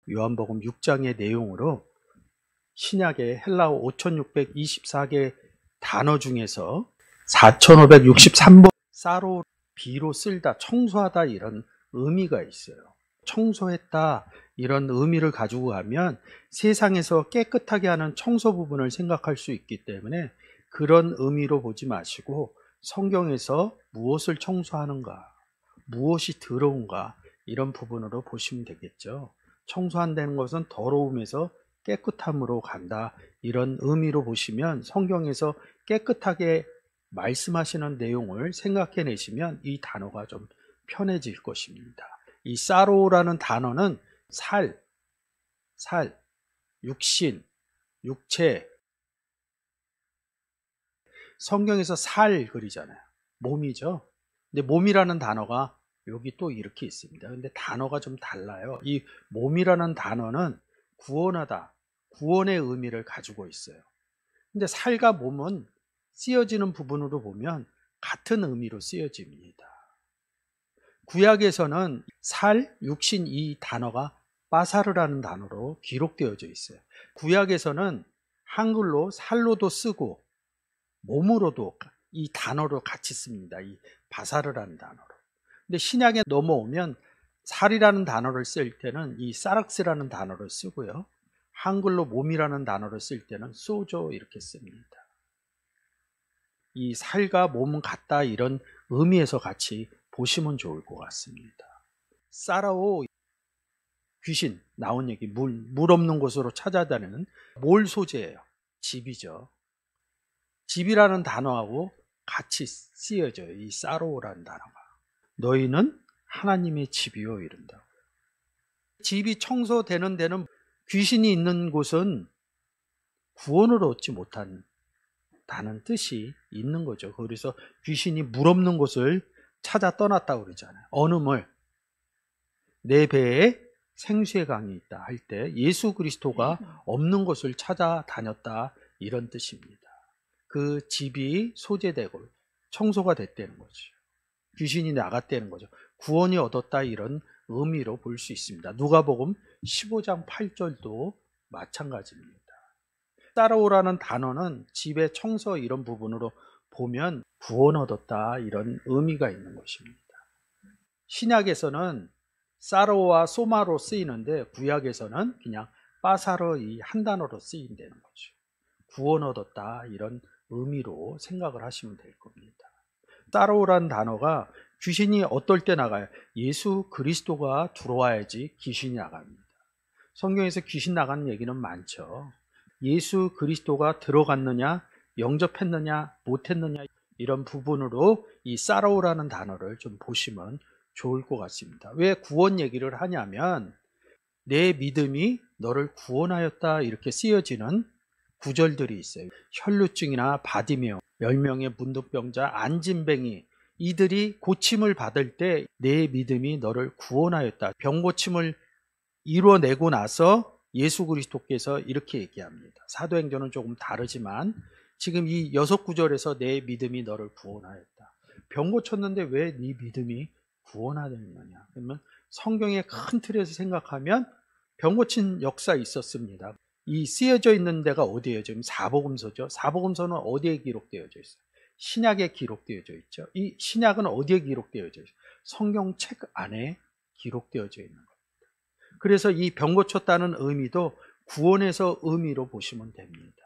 요한복음 6장의 내용으로 신약의 헬라어 5624개 단어 중에서 4563번 사로 비로 쓸다, 청소하다 이런 의미가 있어요. 청소했다 이런 의미를 가지고 가면 세상에서 깨끗하게 하는 청소 부분을 생각할 수 있기 때문에 그런 의미로 보지 마시고 성경에서 무엇을 청소하는가, 무엇이 더러운가 이런 부분으로 보시면 되겠죠. 청소한다는 것은 더러움에서 깨끗함으로 간다 이런 의미로 보시면 성경에서 깨끗하게 말씀하시는 내용을 생각해내시면 이 단어가 좀 편해질 것입니다. 이 사로라는 단어는 살, 육신, 육체. 성경에서 살 그리잖아요. 몸이죠. 근데 몸이라는 단어가 여기 또 이렇게 있습니다. 근데 단어가 좀 달라요. 이 몸이라는 단어는 구원하다, 구원의 의미를 가지고 있어요. 근데 살과 몸은 쓰여지는 부분으로 보면 같은 의미로 쓰여집니다. 구약에서는 살, 육신 이 단어가 빠사르라는 단어로 기록되어져 있어요. 구약에서는 한글로 살로도 쓰고 몸으로도 이 단어로 같이 씁니다. 이 바사르라는 단어로. 근데 신약에 넘어오면 살이라는 단어를 쓸 때는 이 사락스라는 단어를 쓰고요. 한글로 몸이라는 단어를 쓸 때는 소조 이렇게 씁니다. 이 살과 몸은 같다 이런 의미에서 같이 보시면 좋을 것 같습니다. 사라오 귀신 나온 얘기 물 없는 곳으로 찾아다니는 몰 소재예요. 집이죠. 집이라는 단어하고 같이 쓰여져요. 이 사로라는 단어가. 너희는 하나님의 집이요 이른다고. 집이 청소되는 데는 귀신이 있는 곳은 구원을 얻지 못한다는 뜻이 있는 거죠. 그래서 귀신이 물 없는 곳을 찾아 떠났다고 그러잖아요. 어느 물? 내 배에 생수의 강이 있다 할 때 예수 그리스도가 없는 곳을 찾아다녔다 이런 뜻입니다. 그 집이 소재되고 청소가 됐다는 거죠. 귀신이 나갔다는 거죠. 구원이 얻었다 이런 의미로 볼 수 있습니다. 누가복음 15장 8절도 마찬가지입니다. 사로라는 단어는 집의 청소 이런 부분으로 보면 구원 얻었다 이런 의미가 있는 것입니다. 신약에서는 사로와 소마로 쓰이는데 구약에서는 그냥 빠사로 이 한 단어로 쓰인다는 거죠. 구원 얻었다 이런 의미로 생각을 하시면 될 겁니다. 사로라는 단어가 귀신이 어떨 때 나가요? 예수 그리스도가 들어와야지 귀신이 나갑니다. 성경에서 귀신 나가는 얘기는 많죠. 예수 그리스도가 들어갔느냐, 영접했느냐, 못했느냐 이런 부분으로 이 사로라는 단어를 좀 보시면 좋을 것 같습니다. 왜 구원 얘기를 하냐면 내 믿음이 너를 구원하였다 이렇게 쓰여지는 구절들이 있어요. 혈루증이나 바디메오, 10명의 문둥병자, 안진뱅이 이들이 고침을 받을 때 내 믿음이 너를 구원하였다. 병 고침을 이뤄내고 나서 예수 그리스도께서 이렇게 얘기합니다. 사도행전은 조금 다르지만 지금 이 6구절에서 내 믿음이 너를 구원하였다. 병 고쳤는데 왜 네 믿음이 구원하였느냐? 그러면 성경의 큰 틀에서 생각하면 병 고친 역사 있었습니다. 이 쓰여져 있는 데가 어디예요? 지금 사복음서죠. 사복음서는 어디에 기록되어져 있어요? 신약에 기록되어져 있죠. 이 신약은 어디에 기록되어져 있어요? 성경책 안에 기록되어져 있는 겁니다. 그래서 이 병 고쳤다는 의미도 구원에서 의미로 보시면 됩니다.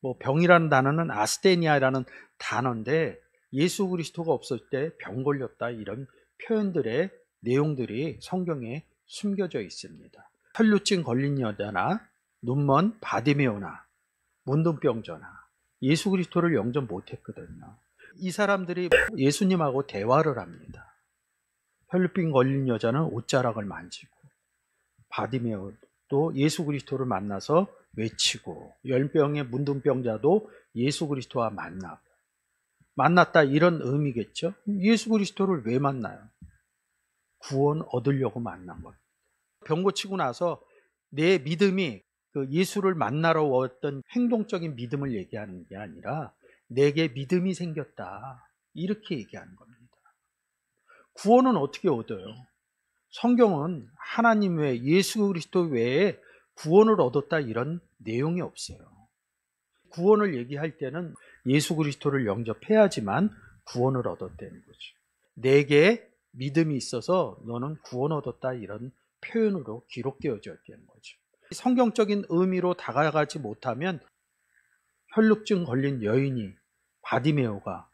뭐 병이라는 단어는 아스테니아라는 단어인데 예수 그리스도가 없을 때 병 걸렸다 이런 표현들의 내용들이 성경에 숨겨져 있습니다. 혈루증 걸린 여자나 눈먼 바디메오나 문둥병자나 예수 그리스도를 영접 못했거든요. 이 사람들이 예수님하고 대화를 합니다. 혈루증 걸린 여자는 옷자락을 만지고 바디메오도 예수 그리스도를 만나서 외치고 열병의 문둥병자도 예수 그리스도와 만났다 이런 의미겠죠. 예수 그리스도를 왜 만나요? 구원 얻으려고 만난 거예요. 병 고치고 나서 내 믿음이 그 예수를 만나러 왔던 행동적인 믿음을 얘기하는 게 아니라 내게 믿음이 생겼다 이렇게 얘기하는 겁니다. 구원은 어떻게 얻어요? 성경은 하나님 외에, 예수 그리스도 외에 구원을 얻었다 이런 내용이 없어요. 구원을 얘기할 때는 예수 그리스도를 영접해야지만 구원을 얻었다는 거죠. 내게 믿음이 있어서 너는 구원 얻었다 이런 표현으로 기록되어져 있다는 거죠. 성경적인 의미로 다가가지 못하면 혈루증 걸린 여인이 바디메오가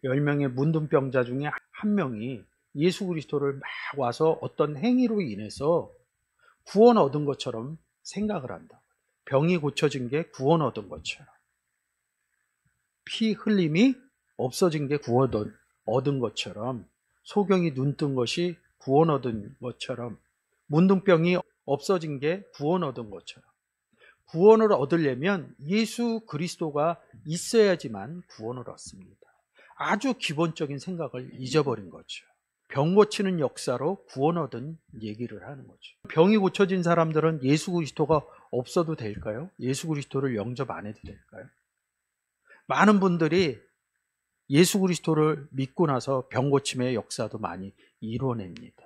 10명의 문둥병자 중에 한 명이 예수 그리스도를 막 와서 어떤 행위로 인해서 구원 얻은 것처럼 생각을 한다. 병이 고쳐진 게 구원 얻은 것처럼, 피 흘림이 없어진 게 구원 얻은 것처럼, 소경이 눈 뜬 것이 구원 얻은 것처럼, 문둥병이 없어진 게 구원 얻은 것처럼, 구원을 얻으려면 예수 그리스도가 있어야지만 구원을 얻습니다. 아주 기본적인 생각을 잊어버린 거죠. 병 고치는 역사로 구원 얻은 얘기를 하는 거죠. 병이 고쳐진 사람들은 예수 그리스도가 없어도 될까요? 예수 그리스도를 영접 안 해도 될까요? 많은 분들이 예수 그리스도를 믿고 나서 병 고침의 역사도 많이 이뤄냅니다.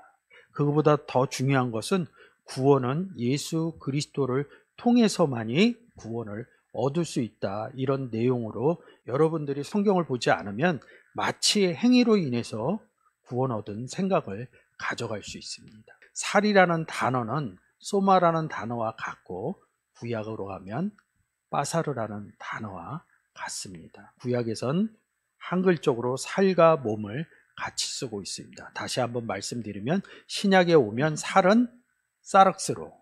그것보다 더 중요한 것은 구원은 예수 그리스도를 통해서만이 구원을 얻을 수 있다. 이런 내용으로 여러분들이 성경을 보지 않으면 마치 행위로 인해서 구원 얻은 생각을 가져갈 수 있습니다. 살이라는 단어는 소마라는 단어와 같고 구약으로 가면 빠사르라는 단어와 같습니다. 구약에선 한글적으로 살과 몸을 같이 쓰고 있습니다. 다시 한번 말씀드리면 신약에 오면 살은 사락스로,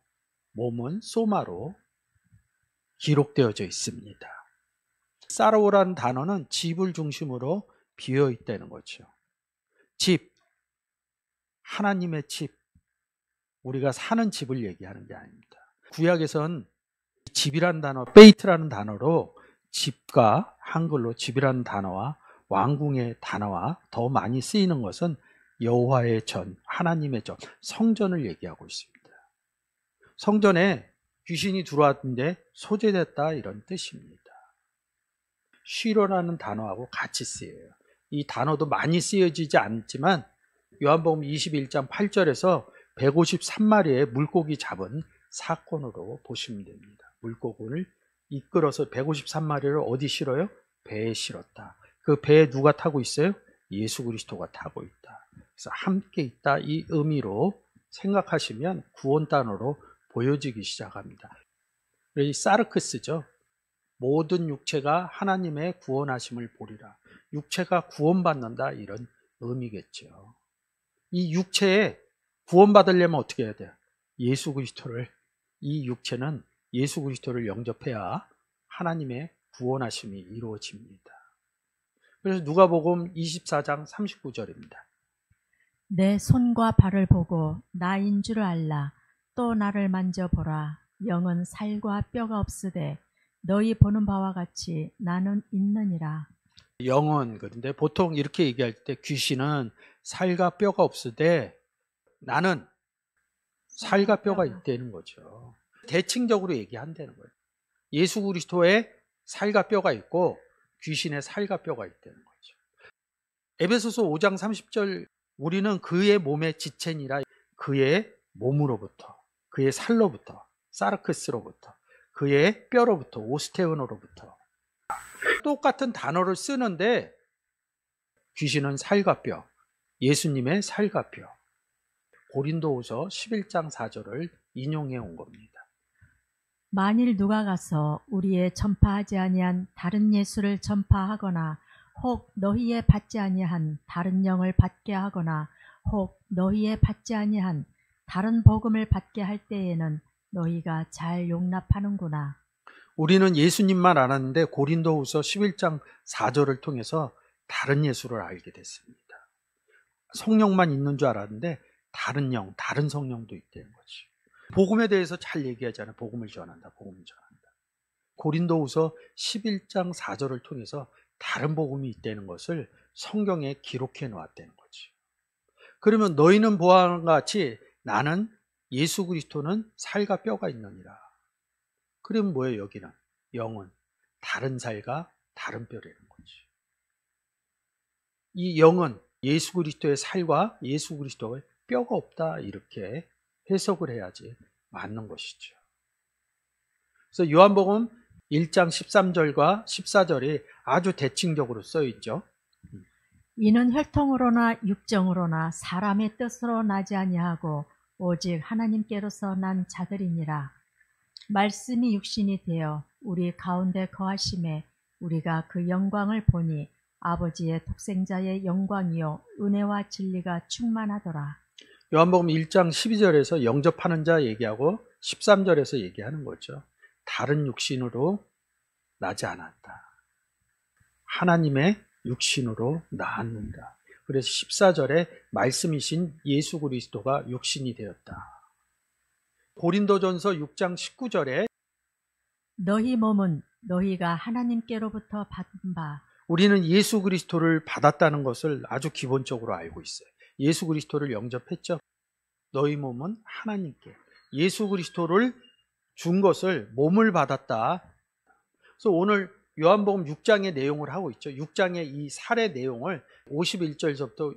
몸은 소마로 기록되어져 있습니다. 사로라는 단어는 집을 중심으로 비어 있다는 거죠. 집, 하나님의 집, 우리가 사는 집을 얘기하는 게 아닙니다. 구약에선 집이라는 단어, 베이트라는 단어로 집과 한글로 집이라는 단어와 왕궁의 단어와 더 많이 쓰이는 것은 여호와의 전, 하나님의 전, 성전을 얘기하고 있습니다. 성전에 귀신이 들어왔는데 소재됐다 이런 뜻입니다. 쉬러라는 단어하고 같이 쓰여요. 이 단어도 많이 쓰여지지 않지만 요한복음 21장 8절에서 153마리의 물고기 잡은 사건으로 보시면 됩니다. 물고기를 이끌어서 153마리를 어디 실어요? 배에 실었다. 그 배에 누가 타고 있어요? 예수 그리스도가 타고 있다. 그래서 함께 있다 이 의미로 생각하시면 구원 단어로 보여지기 시작합니다. 이 사르크스죠. 모든 육체가 하나님의 구원하심을 보리라. 육체가 구원받는다 이런 의미겠죠. 이 육체에 구원받으려면 어떻게 해야 돼요? 예수 그리스도를, 이 육체는 예수 그리스도를 영접해야 하나님의 구원하심이 이루어집니다. 그래서 누가복음 24장 39절입니다. 내 손과 발을 보고 나인 줄 알라. 또 나를 만져보라. 영은 살과 뼈가 없으되 너희 보는 바와 같이 나는 있느니라. 영은, 그런데 보통 이렇게 얘기할 때 귀신은 살과 뼈가 없으되 나는 살과 뼈가 있다는 거죠. 대칭적으로 얘기한다는 거예요. 예수 그리스도의 살과 뼈가 있고 귀신의 살과 뼈가 있다는 거죠. 에베소서 5장 30절 우리는 그의 몸의 지체니라. 그의 몸으로부터, 그의 살로부터, 사르크스로부터, 그의 뼈로부터, 오스테오노로부터 똑같은 단어를 쓰는데 귀신은 살과 뼈, 예수님의 살과 뼈. 고린도후서 11장 4절을 인용해 온 겁니다. 만일 누가 가서 우리의 전파하지 아니한 다른 예수를 전파하거나 혹 너희의 받지 아니한 다른 영을 받게 하거나 혹 너희의 받지 아니한 다른 복음을 받게 할 때에는 너희가 잘 용납하는구나. 우리는 예수님만 알았는데 고린도후서 11장 4절을 통해서 다른 예수를 알게 됐습니다. 성령만 있는 줄 알았는데 다른 영, 다른 성령도 있다는 거지. 복음에 대해서 잘 얘기하잖아요. 복음을 전한다, 복음을 전한다. 고린도후서 11장 4절을 통해서 다른 복음이 있다는 것을 성경에 기록해 놓았다는 거지. 그러면 너희는 보아와 같이 나는 예수 그리스도는 살과 뼈가 있느니라. 그러면 뭐예요? 여기는 영은 다른 살과 다른 뼈라는 거지. 이 영은 예수 그리스도의 살과 예수 그리스도의 뼈가 없다 이렇게 해석을 해야지 맞는 것이죠. 그래서 요한복음 1장 13절과 14절이 아주 대칭적으로 써 있죠. 이는 혈통으로나 육정으로나 사람의 뜻으로 나지 아니하고 오직 하나님께로서 난 자들이니라. 말씀이 육신이 되어 우리 가운데 거하심에 우리가 그 영광을 보니 아버지의 독생자의 영광이요 은혜와 진리가 충만하더라. 요한복음 1장 12절에서 영접하는 자 얘기하고 13절에서 얘기하는 거죠. 다른 육신으로 나지 않았다. 하나님의 육신으로 나았는다. 그래서 14절에 말씀이신 예수 그리스도가 육신이 되었다. 고린도전서 6장 19절에 너희 몸은 너희가 하나님께로부터 받은 바 우리는 예수 그리스도를 받았다는 것을 아주 기본적으로 알고 있어요. 예수 그리스도를 영접했죠. 너희 몸은 하나님께 예수 그리스도를 준 것을 몸을 받았다. 그래서 오늘 요한복음 6장의 내용을 하고 있죠. 6장의 이 살의 내용을 51절부터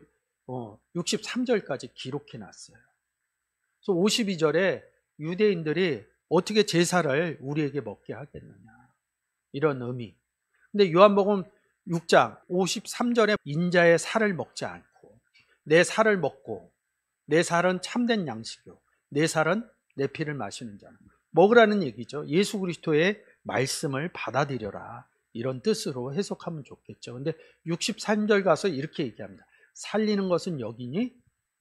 63절까지 기록해 놨어요. 그래서 52절에 유대인들이 어떻게 제사를 우리에게 먹게 하겠느냐 이런 의미. 근데 요한복음 6장 53절에 인자의 살을 먹지 않고 내 살을 먹고 내 살은 참된 양식이요 내 살은 내 피를 마시는 자는 먹으라는 얘기죠. 예수 그리스도의 말씀을 받아들여라 이런 뜻으로 해석하면 좋겠죠. 근데 63절 가서 이렇게 얘기합니다. 살리는 것은 여기니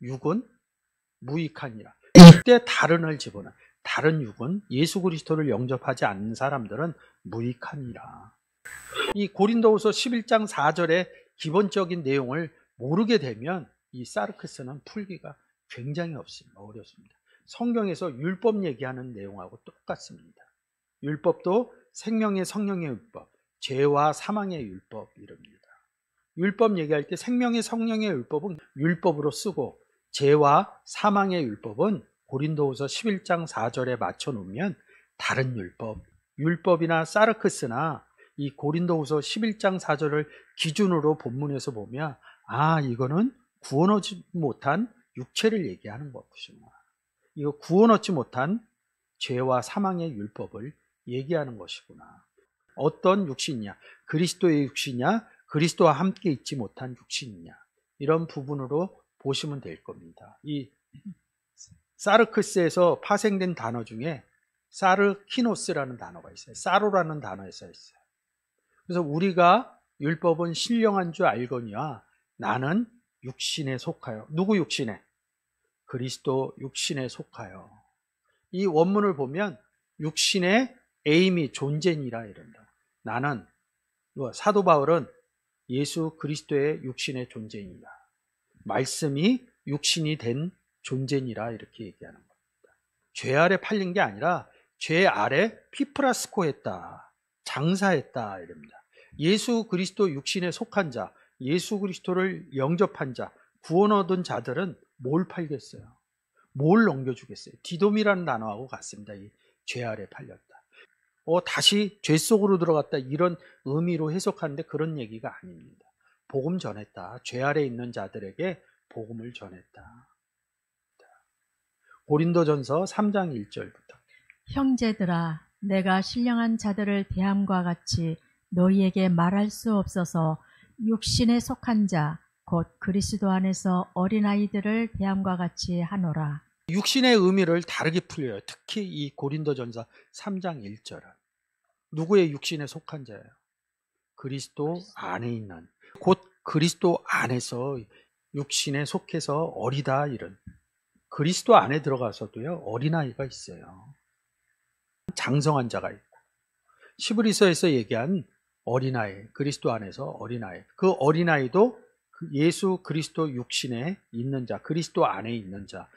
육은 무익하니라. 이때 다른을 집어넣어. 다른 육은 예수 그리스도를 영접하지 않는 사람들은 무익하니라. 이 고린도후서 11장 4절의 기본적인 내용을 모르게 되면 이 사르크스는 풀기가 굉장히 어렵습니다. 성경에서 율법 얘기하는 내용하고 똑같습니다. 율법도 생명의 성령의 율법, 죄와 사망의 율법 이럽니다. 율법 얘기할 때 생명의 성령의 율법은 율법으로 쓰고 죄와 사망의 율법은 고린도후서 11장 4절에 맞춰 놓으면 다른 율법이나 사르크스나 이 고린도후서 11장 4절을 기준으로 본문에서 보면 이거는 구원 얻지 못한 육체를 얘기하는 것이구나. 이거 구원 얻지 못한 죄와 사망의 율법을 얘기하는 것이구나. 어떤 육신이냐? 그리스도의 육신이냐? 그리스도와 함께 있지 못한 육신이냐? 이런 부분으로 보시면 될 겁니다. 이 사르크스에서 파생된 단어 중에 사르키노스라는 단어가 있어요. 사로라는 단어에서 있어요. 그래서 우리가 율법은 신령한 줄 알거니와 나는 육신에 속하여. 누구 육신에? 그리스도 육신에 속하여. 이 원문을 보면 육신의 에임이 존재니라 이런다. 나는 사도 바울은 예수 그리스도의 육신의 존재이다. 말씀이 육신이 된 존재니라 이렇게 얘기하는 겁니다. 죄 아래 팔린 게 아니라 죄 아래 피프라스코 했다. 장사했다 이럽니다. 예수 그리스도 육신에 속한 자, 예수 그리스도를 영접한 자, 구원 얻은 자들은 뭘 팔겠어요? 뭘 넘겨주겠어요? 디돔이라는 단어하고 같습니다. 이 죄 아래 팔렸다. 다시 죄 속으로 들어갔다 이런 의미로 해석하는데 그런 얘기가 아닙니다. 복음 전했다. 죄 아래 있는 자들에게 복음을 전했다. 고린도전서 3장 1절부터 형제들아 내가 신령한 자들을 대함과 같이 너희에게 말할 수 없어서 육신에 속한 자 곧 그리스도 안에서 어린아이들을 대함과 같이 하노라. 육신의 의미를 다르게 풀려요. 특히 이 고린도전서 3장 1절은 누구의 육신에 속한 자예요? 그리스도 안에 있는, 곧 그리스도 안에서 육신에 속해서 어리다 이런. 그리스도 안에 들어가서도요 어린아이가 있어요. 장성한 자가 있고 시브리서에서 얘기한 어린아이, 그리스도 안에서 어린아이, 그 어린아이도 예수 그리스도 육신에 있는 자, 그리스도 안에 있는 자,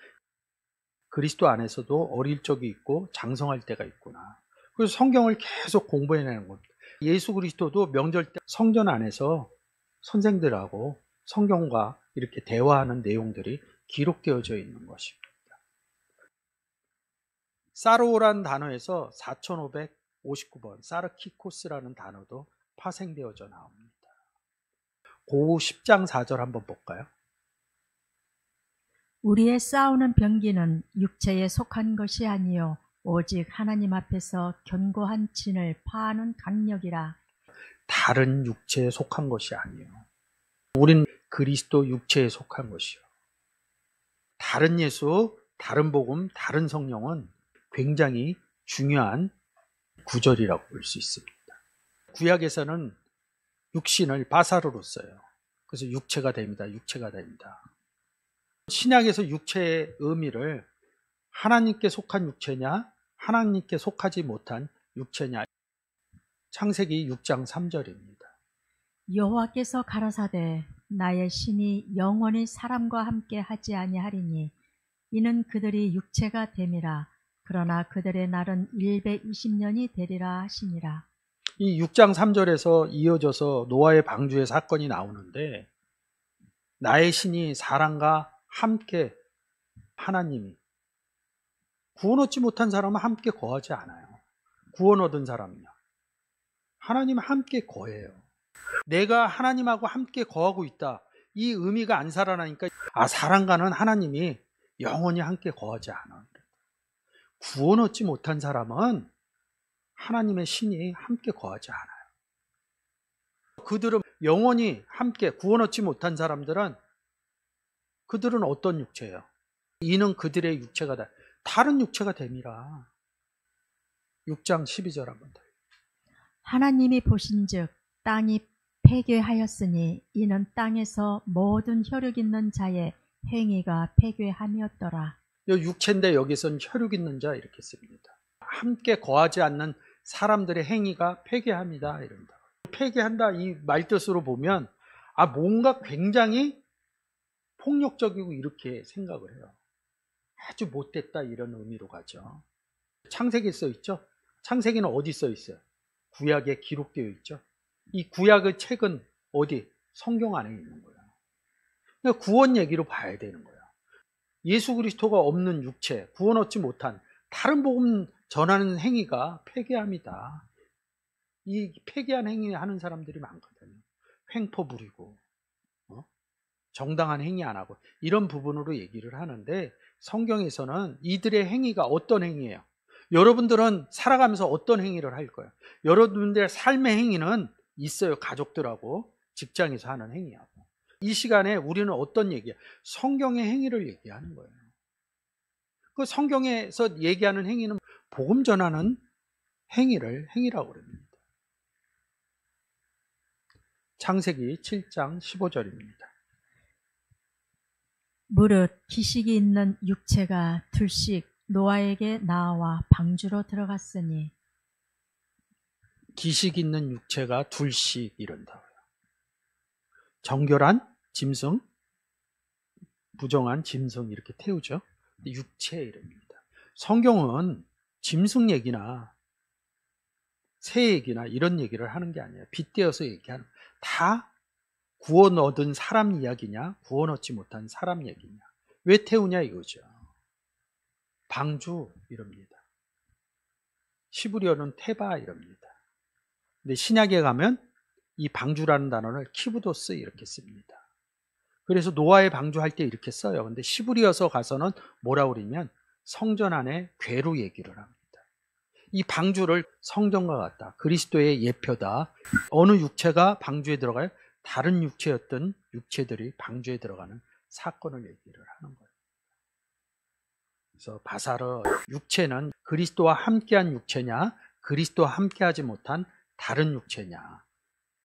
그리스도 안에서도 어릴 적이 있고 장성할 때가 있구나. 그래서 성경을 계속 공부해내는 겁니다. 예수 그리스도도 명절 때 성전 안에서 선생들하고 성경과 이렇게 대화하는 내용들이 기록되어져 있는 것입니다. 사로란 단어에서 4559번 사르키코스라는 단어도 파생되어져 나옵니다. 고 10장 4절 한번 볼까요? 우리의 싸우는 병기는 육체에 속한 것이 아니요 오직 하나님 앞에서 견고한 진을 파하는 강력이라. 다른 육체에 속한 것이 아니에요. 우린 그리스도 육체에 속한 것이요. 다른 예수, 다른 복음, 다른 성령은 굉장히 중요한 구절이라고 볼 수 있습니다. 구약에서는 육신을 바사르로 써요. 그래서 육체가 됩니다. 육체가 됩니다. 신약에서 육체의 의미를 하나님께 속한 육체냐, 하나님께 속하지 못한 육체냐. 창세기 6장 3절입니다. 여호와께서 가라사대 나의 신이 영원히 사람과 함께 하지 아니하리니 이는 그들이 육체가 됨이라. 그러나 그들의 날은 120년이 되리라 하시니라. 이 6장 3절에서 이어져서 노아의 방주의 사건이 나오는데 나의 신이 사람과 함께 하나님이 구원 얻지 못한 사람은 함께 거하지 않아요. 구원 얻은 사람은요. 하나님 함께 거해요. 내가 하나님하고 함께 거하고 있다. 이 의미가 안 살아나니까 사람과는 하나님이 영원히 함께 거하지 않아. 구원 얻지 못한 사람은 하나님의 신이 함께 거하지 않아요. 그들은 영원히 함께 구원 얻지 못한 사람들은 그들은 어떤 육체예요? 이는 그들의 육체가 다른 육체가 됨이라. 6장 12절 한번 더. 하나님이 보신즉 땅이 폐괴하였으니 이는 땅에서 모든 혈육 있는 자의 행위가 폐괴함이었더라. 육체인데 여기서는 혈육 있는 자 이렇게 씁니다. 함께 거하지 않는 사람들의 행위가 폐괴합니다. 이런다. 폐괴한다 이 말뜻으로 보면 뭔가 굉장히 폭력적이고 이렇게 생각을 해요. 아주 못됐다 이런 의미로 가죠. 창세기에 써 있죠. 창세기는 어디 써 있어요? 구약에 기록되어 있죠. 이 구약의 책은 어디? 성경 안에 있는 거예요. 그러니까 구원 얘기로 봐야 되는 거예요. 예수 그리스도가 없는 육체, 구원 얻지 못한 다른 복음 전하는 행위가 폐괴합니다. 이 폐괴한 행위 하는 사람들이 많거든요. 횡포 부리고 정당한 행위 안 하고 이런 부분으로 얘기를 하는데 성경에서는 이들의 행위가 어떤 행위예요? 여러분들은 살아가면서 어떤 행위를 할 거예요? 여러분들의 삶의 행위는 있어요. 가족들하고 직장에서 하는 행위하고. 이 시간에 우리는 어떤 얘기야? 성경의 행위를 얘기하는 거예요. 그 성경에서 얘기하는 행위는 복음 전하는 행위라고 그럽니다. 창세기 7장 15절입니다. 무릇 기식이 있는 육체가 둘씩 노아에게 나와 방주로 들어갔으니. 기식 있는 육체가 둘씩 이런다고요. 정결한 짐승, 부정한 짐승 이렇게 태우죠. 육체 이름입니다. 성경은 짐승 얘기나 새 얘기나 이런 얘기를 하는 게 아니에요. 빗대어서 얘기하는 다 구원 얻은 사람 이야기냐 구원 얻지 못한 사람 얘기냐. 왜 태우냐 이거죠. 방주 이럽니다. 시브리어는 테바 이럽니다. 근데 신약에 가면 이 방주라는 단어를 키브도스 이렇게 씁니다. 그래서 노아의 방주할 때 이렇게 써요. 근데 시브리어서 가서는 뭐라고 그러냐면 성전 안에 궤로 얘기를 합니다. 이 방주를 성전과 같다. 그리스도의 예표다. 어느 육체가 방주에 들어가요? 다른 육체였던 육체들이 방주에 들어가는 사건을 얘기를 하는 거예요. 그래서 바사르 육체는 그리스도와 함께한 육체냐, 그리스도와 함께하지 못한 다른 육체냐.